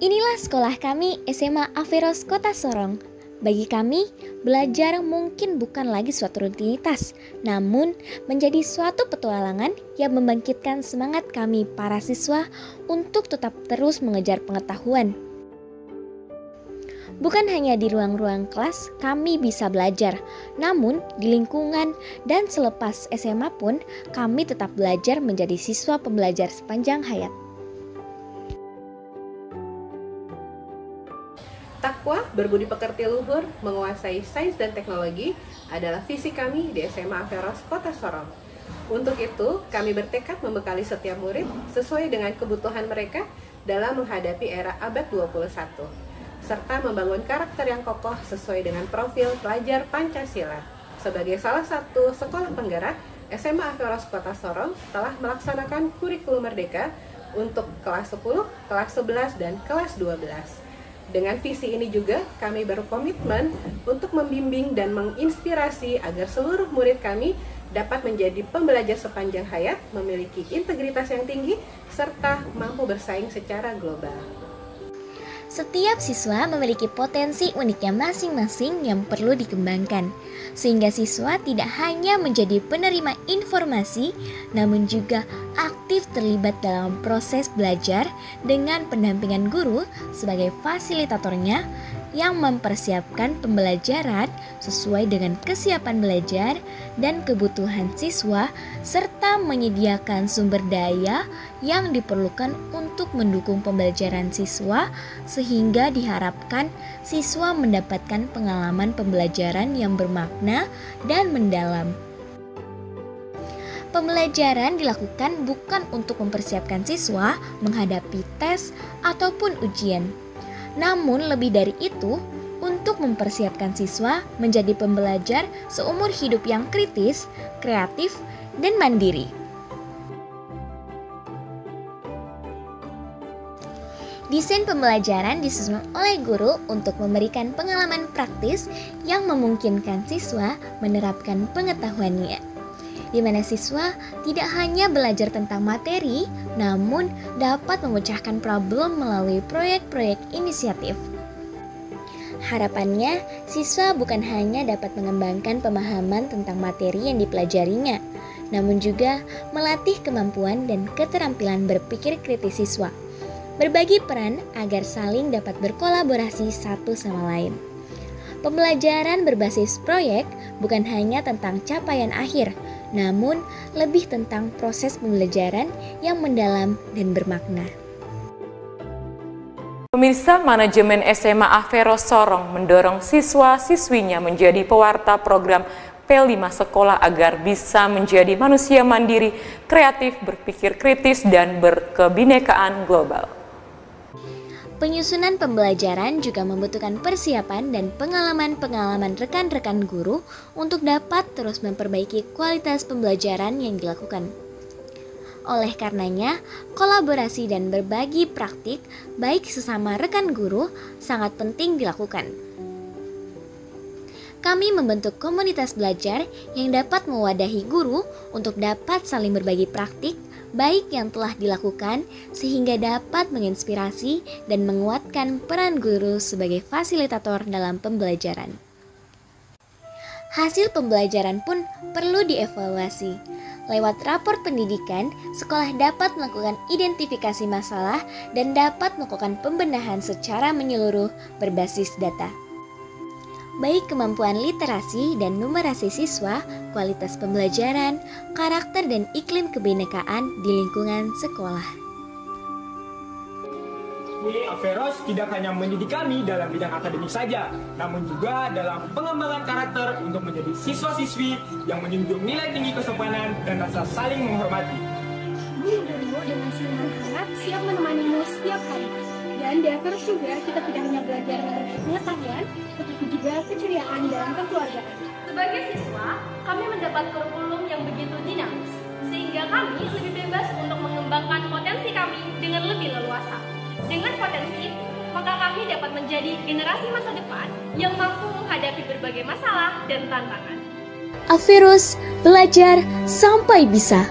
Inilah sekolah kami SMA Averos Kota Sorong. Bagi kami, belajar mungkin bukan lagi suatu rutinitas, namun menjadi suatu petualangan yang membangkitkan semangat kami para siswa untuk tetap terus mengejar pengetahuan. Bukan hanya di ruang-ruang kelas kami bisa belajar, namun di lingkungan dan selepas SMA pun kami tetap belajar menjadi siswa pembelajar sepanjang hayat. Takwa, berbudi pekerti luhur, menguasai sains dan teknologi adalah visi kami di SMA Averos Kota Sorong. Untuk itu, kami bertekad membekali setiap murid sesuai dengan kebutuhan mereka dalam menghadapi era abad 21, serta membangun karakter yang kokoh sesuai dengan profil pelajar Pancasila. Sebagai salah satu sekolah penggerak, SMA Averos Kota Sorong telah melaksanakan kurikulum merdeka untuk kelas 10, kelas 11, dan kelas 12. Dengan visi ini juga, kami berkomitmen untuk membimbing dan menginspirasi agar seluruh murid kami dapat menjadi pembelajar sepanjang hayat, memiliki integritas yang tinggi, serta mampu bersaing secara global. Setiap siswa memiliki potensi uniknya masing-masing yang perlu dikembangkan, sehingga siswa tidak hanya menjadi penerima informasi, namun juga aktif terlibat dalam proses belajar dengan pendampingan guru sebagai fasilitatornya yang mempersiapkan pembelajaran sesuai dengan kesiapan belajar dan kebutuhan siswa, serta menyediakan sumber daya yang diperlukan untuk mendukung pembelajaran siswa, sehingga diharapkan siswa mendapatkan pengalaman pembelajaran yang bermakna dan mendalam. Pembelajaran dilakukan bukan untuk mempersiapkan siswa menghadapi tes ataupun ujian, namun lebih dari itu, untuk mempersiapkan siswa menjadi pembelajar seumur hidup yang kritis, kreatif, dan mandiri. Desain pembelajaran disusun oleh guru untuk memberikan pengalaman praktis yang memungkinkan siswa menerapkan pengetahuannya, di mana siswa tidak hanya belajar tentang materi, namun dapat memecahkan problem melalui proyek-proyek inisiatif. Harapannya, siswa bukan hanya dapat mengembangkan pemahaman tentang materi yang dipelajarinya, namun juga melatih kemampuan dan keterampilan berpikir kritis siswa, berbagi peran agar saling dapat berkolaborasi satu sama lain. Pembelajaran berbasis proyek bukan hanya tentang capaian akhir, namun lebih tentang proses pembelajaran yang mendalam dan bermakna. Pemirsa, manajemen SMA Averos Sorong mendorong siswa-siswinya menjadi pewarta program P5 sekolah agar bisa menjadi manusia mandiri, kreatif, berpikir kritis, dan berkebinekaan global. Penyusunan pembelajaran juga membutuhkan persiapan dan pengalaman-pengalaman rekan-rekan guru untuk dapat terus memperbaiki kualitas pembelajaran yang dilakukan. Oleh karenanya, kolaborasi dan berbagi praktik baik sesama rekan guru sangat penting dilakukan. Kami membentuk komunitas belajar yang dapat mewadahi guru untuk dapat saling berbagi praktik baik yang telah dilakukan, sehingga dapat menginspirasi dan menguatkan peran guru sebagai fasilitator dalam pembelajaran. Hasil pembelajaran pun perlu dievaluasi. Lewat rapor pendidikan, sekolah dapat melakukan identifikasi masalah dan dapat melakukan pembenahan secara menyeluruh berbasis data. Baik kemampuan literasi dan numerasi siswa, kualitas pembelajaran, karakter dan iklim kebinekaan di lingkungan sekolah. Averos tidak hanya mendidik kami dalam bidang akademik saja, namun juga dalam pengembangan karakter untuk menjadi siswa-siswi yang menjunjung nilai tinggi kesopanan dan rasa saling menghormati. Guru dengan senyuman hangat siap menemanimu setiap hari. Dan di Averos juga kita tidak hanya belajar pengetahuan, tetapi juga keceriaan dan kekeluargaan. Sebagai siswa, kami mendapat kurikulum yang begitu dinamis, sehingga kami lebih bebas untuk mengembangkan potensi kami dengan lebih leluasa. Dengan potensi itu, maka kami dapat menjadi generasi masa depan yang mampu menghadapi berbagai masalah dan tantangan. Averos, belajar sampai bisa.